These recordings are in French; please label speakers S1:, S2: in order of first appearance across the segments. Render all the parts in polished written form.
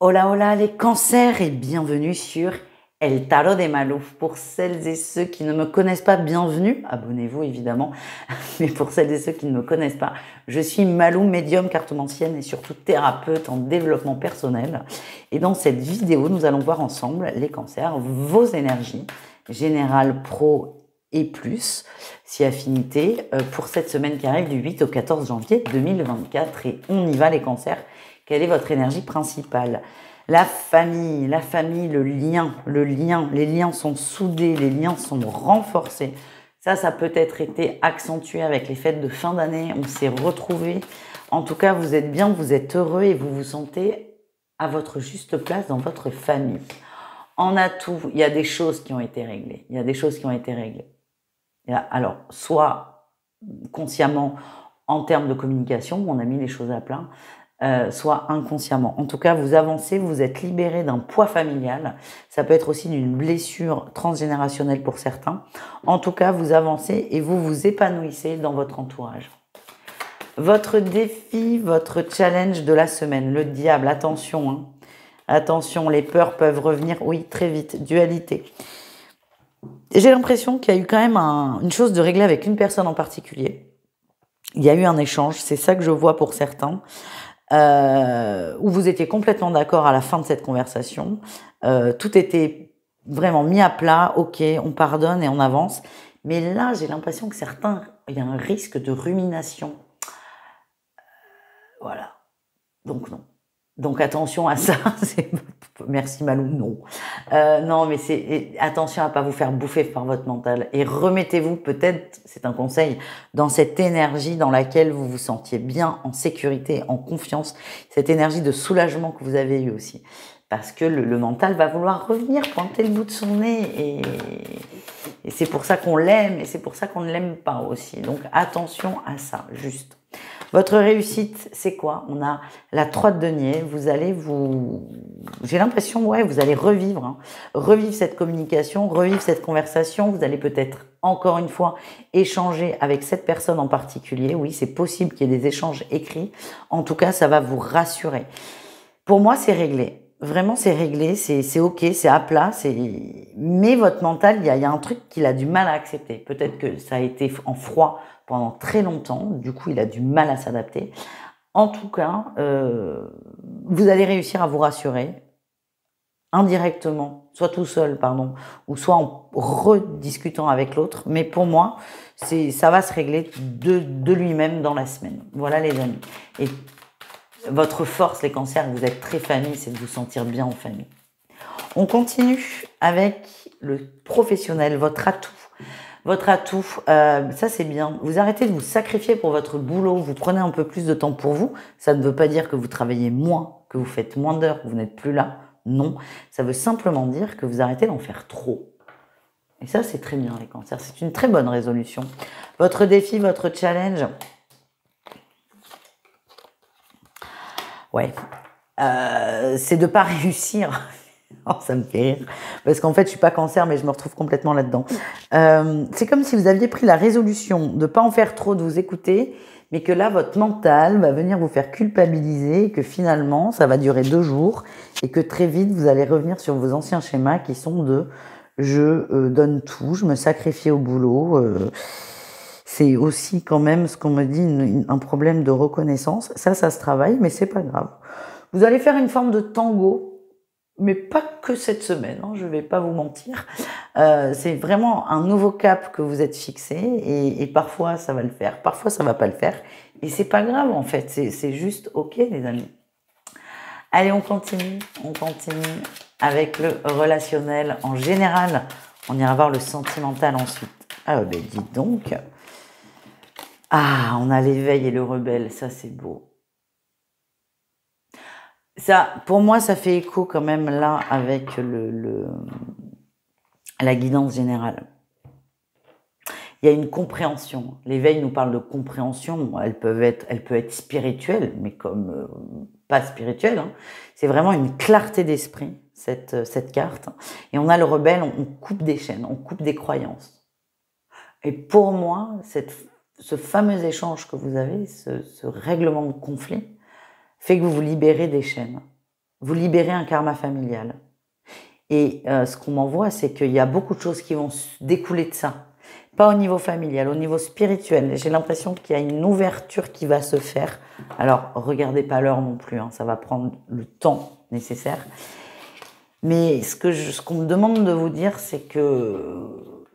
S1: Hola hola les cancers et bienvenue sur El Tarot de Malou. Pour celles et ceux qui ne me connaissent pas, bienvenue, abonnez-vous évidemment, mais pour celles et ceux qui ne me connaissent pas, je suis Malou, médium, cartomancienne et surtout thérapeute en développement personnel. Et dans cette vidéo, nous allons voir ensemble les cancers, vos énergies générales, pro et plus, si affinité, pour cette semaine qui arrive du 8 au 14 janvier 2024. Et on y va les cancers. Quelle est votre énergie principale? La famille, le lien, les liens sont soudés, les liens sont renforcés. Ça peut être été accentué avec les fêtes de fin d'année, on s'est retrouvés. En tout cas, vous êtes bien, vous êtes heureux et vous vous sentez à votre juste place dans votre famille. En atout, il y a des choses qui ont été réglées. Alors, soit consciemment en termes de communication, où on a mis les choses à plat, soit inconsciemment. En tout cas, vous avancez, vous êtes libéré d'un poids familial. Ça peut être aussi d'une blessure transgénérationnelle pour certains. En tout cas, vous avancez et vous vous épanouissez dans votre entourage. Votre défi, votre challenge de la semaine, le diable, attention, hein. Attention, les peurs peuvent revenir, oui, très vite, dualité. J'ai l'impression qu'il y a eu quand même une chose de régler avec une personne en particulier. Il y a eu un échange, c'est ça que je vois pour certains. Où vous étiez complètement d'accord à la fin de cette conversation. Tout était vraiment mis à plat, ok, on pardonne et on avance. Mais là, j'ai l'impression que certains, il y a un risque de rumination. Voilà. Donc non. Donc attention à ça. Merci Malou, non. Non, mais attention à pas vous faire bouffer par votre mental et remettez-vous peut-être, c'est un conseil, dans cette énergie dans laquelle vous vous sentiez bien, en sécurité, en confiance, cette énergie de soulagement que vous avez eue aussi. Parce que le mental va vouloir revenir, pointer le bout de son nez et c'est pour ça qu'on l'aime et c'est pour ça qu'on ne l'aime pas aussi. Donc attention à ça, juste. Votre réussite, c'est quoi? On a la 3 de denier. J'ai l'impression, ouais, vous allez revivre cette communication, revivre cette conversation. Vous allez peut-être, encore une fois, échanger avec cette personne en particulier. Oui, c'est possible qu'il y ait des échanges écrits. En tout cas, ça va vous rassurer. Pour moi, c'est réglé. Vraiment, c'est réglé, c'est ok, c'est à plat, mais votre mental, il y a un truc qu'il a du mal à accepter. Peut-être que ça a été en froid pendant très longtemps, du coup, il a du mal à s'adapter. En tout cas, vous allez réussir à vous rassurer indirectement, soit tout seul, ou soit en rediscutant avec l'autre. Mais pour moi, ça va se régler de lui-même dans la semaine. Voilà les amis. Et votre force, les cancers, vous êtes très famille, c'est de vous sentir bien en famille. On continue avec le professionnel, votre atout. Votre atout, ça c'est bien. Vous arrêtez de vous sacrifier pour votre boulot, vous prenez un peu plus de temps pour vous. Ça ne veut pas dire que vous travaillez moins, que vous faites moins d'heures, que vous n'êtes plus là. Non, ça veut simplement dire que vous arrêtez d'en faire trop. Et ça c'est très bien les cancers, c'est une très bonne résolution. Votre défi, votre challenge. Ouais, c'est de ne pas réussir. Oh, ça me fait rire. Parce qu'en fait, je suis pas cancer, mais je me retrouve complètement là-dedans. C'est comme si vous aviez pris la résolution de ne pas en faire trop, de vous écouter, mais que là, votre mental va venir vous faire culpabiliser, et que finalement, ça va durer 2 jours, et que très vite, vous allez revenir sur vos anciens schémas qui sont de « je donne tout, je me sacrifie au boulot ». C'est aussi quand même ce qu'on me dit, un problème de reconnaissance. Ça se travaille, mais c'est pas grave. Vous allez faire une forme de tango, mais pas que cette semaine, hein, je vais pas vous mentir. C'est vraiment un nouveau cap que vous êtes fixé et parfois ça va le faire, parfois ça va pas le faire. Et c'est pas grave en fait, c'est juste ok les amis. Allez, on continue avec le relationnel en général. On ira voir le sentimental ensuite. Ah ben dites donc. Ah, on a l'éveil et le rebelle, ça c'est beau. Ça, pour moi, ça fait écho quand même là avec la guidance générale. Il y a une compréhension. L'éveil nous parle de compréhension. Elle peut être spirituelle, mais comme pas spirituelle. Hein. C'est vraiment une clarté d'esprit, cette carte. Et on a le rebelle, on coupe des chaînes, on coupe des croyances. Et pour moi, ce fameux échange que vous avez, ce règlement de conflit, fait que vous vous libérez des chaînes. vous libérez un karma familial. Et ce qu'on m'envoie, c'est qu'il y a beaucoup de choses qui vont découler de ça. Pas au niveau familial, au niveau spirituel. J'ai l'impression qu'il y a une ouverture qui va se faire. Alors, regardez pas l'heure non plus, hein, ça va prendre le temps nécessaire. Mais ce qu'on me demande de vous dire, c'est que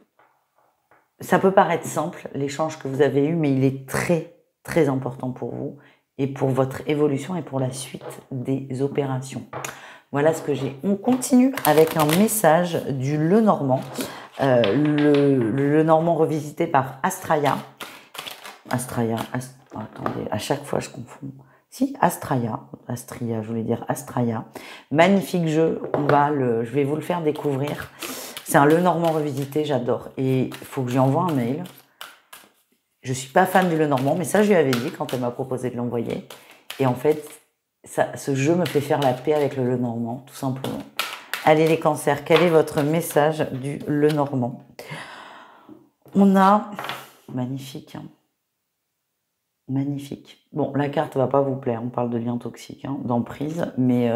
S1: ça peut paraître simple, l'échange que vous avez eu, mais il est très, très important pour vous et pour votre évolution et pour la suite des opérations. Voilà ce que j'ai. On continue avec un message du Lenormand. Le Lenormand revisité par Astraya. Attendez, à chaque fois je confonds. Si, Astria, je voulais dire Astraya. Magnifique jeu, je vais vous le faire découvrir. C'est un Lenormand revisité, j'adore. Et il faut que je lui envoie un mail. Je suis pas fan du Lenormand, mais ça je lui avais dit quand elle m'a proposé de l'envoyer. Et en fait, ce jeu me fait faire la paix avec le Lenormand, tout simplement. Allez les cancers, quel est votre message du Lenormand? On a... Magnifique, hein. Magnifique. Bon, la carte va pas vous plaire, on parle de lien toxique, hein, d'emprise, mais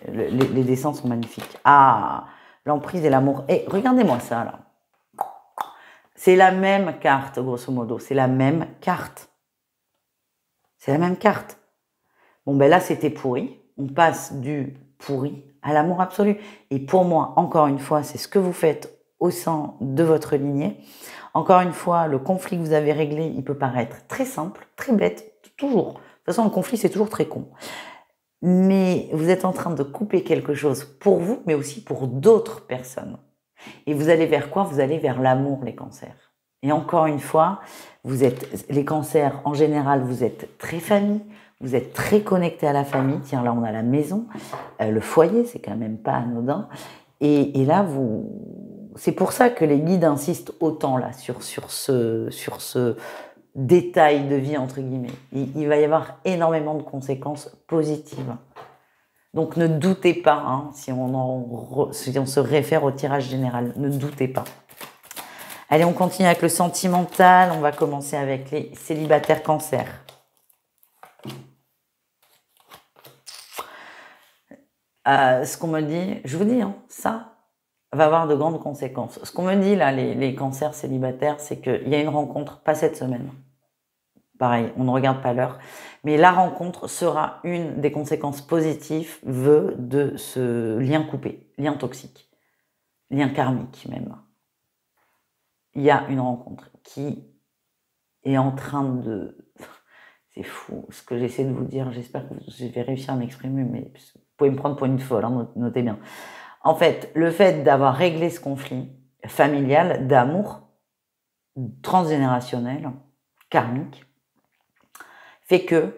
S1: les dessins sont magnifiques. Ah, l'emprise et l'amour. Et regardez-moi ça, là. C'est la même carte, grosso modo. C'est la même carte. C'est la même carte. Bon, ben là, c'était pourri. On passe du pourri à l'amour absolu. Et pour moi, encore une fois, c'est ce que vous faites au sein de votre lignée. Encore une fois, le conflit que vous avez réglé, il peut paraître très simple, très bête, toujours. De toute façon, le conflit, c'est toujours très con. Mais vous êtes en train de couper quelque chose pour vous, mais aussi pour d'autres personnes. Et vous allez vers quoi? Vous allez vers l'amour, les cancers. Et encore une fois, les cancers, en général, vous êtes très famille, vous êtes très connectés à la famille. Tiens, là, on a la maison, le foyer, c'est quand même pas anodin. Et là, c'est pour ça que les guides insistent autant là sur ce détail de vie, entre guillemets. Il va y avoir énormément de conséquences positives. Donc ne doutez pas, hein, si on se réfère au tirage général, ne doutez pas. Allez, on continue avec le sentimental. On va commencer avec les célibataires cancers. Ce qu'on me dit, je vous dis, hein, ça va avoir de grandes conséquences. Ce qu'on me dit là, les cancers célibataires, c'est qu'il y a une rencontre, pas cette semaine. Pareil, on ne regarde pas l'heure. Mais la rencontre sera une des conséquences positives de ce lien coupé, lien toxique, lien karmique même. Il y a une rencontre qui est en train de... C'est fou ce que j'essaie de vous dire. J'espère que je vais réussir à m'exprimer, mais vous pouvez me prendre pour une folle, hein, notez bien. En fait, le fait d'avoir réglé ce conflit familial, d'amour, transgénérationnel, karmique, fait que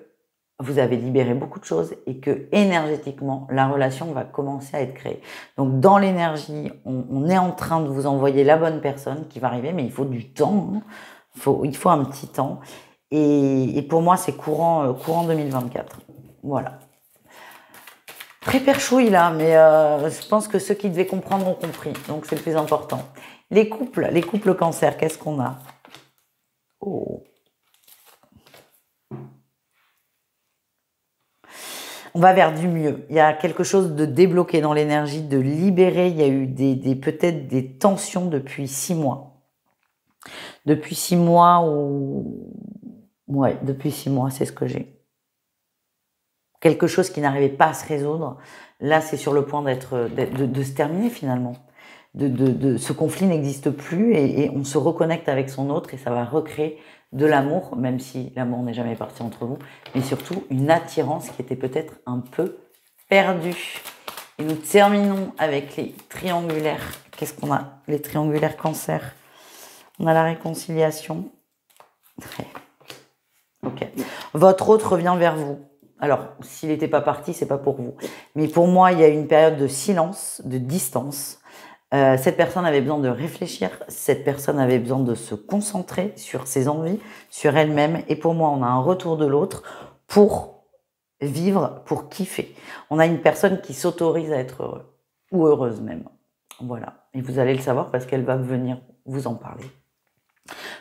S1: vous avez libéré beaucoup de choses et que énergétiquement, la relation va commencer à être créée. Donc dans l'énergie, on est en train de vous envoyer la bonne personne qui va arriver, mais il faut du temps, hein. Il faut un petit temps. Et pour moi, c'est courant 2024. Voilà. Très perchouille là, mais je pense que ceux qui devaient comprendre ont compris. Donc c'est le plus important. Les couples cancer, qu'est-ce qu'on a? Oh. On va vers du mieux. Il y a quelque chose de débloqué dans l'énergie, de libéré. Il y a eu peut-être des tensions depuis 6 mois. Depuis 6 mois Ouais, depuis 6 mois, c'est ce que j'ai. Quelque chose qui n'arrivait pas à se résoudre. Là, c'est sur le point de se terminer finalement. Ce conflit n'existe plus et on se reconnecte avec son autre et ça va recréer de l'amour, même si l'amour n'est jamais parti entre vous, mais surtout une attirance qui était peut-être un peu perdue. Et nous terminons avec les triangulaires. Qu'est-ce qu'on a? Les triangulaires cancer. On a la réconciliation. Ouais. Ok. Votre autre revient vers vous. Alors, s'il n'était pas parti, c'est pas pour vous. Mais pour moi, il y a une période de silence, de distance. Cette personne avait besoin de réfléchir, cette personne avait besoin de se concentrer sur ses envies, sur elle-même. Et pour moi, on a un retour de l'autre pour vivre, pour kiffer. On a une personne qui s'autorise à être heureux, ou heureuse même. Voilà. Et vous allez le savoir parce qu'elle va venir vous en parler.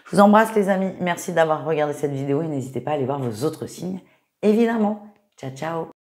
S1: Je vous embrasse les amis. Merci d'avoir regardé cette vidéo et n'hésitez pas à aller voir vos autres signes, évidemment. Ciao, ciao.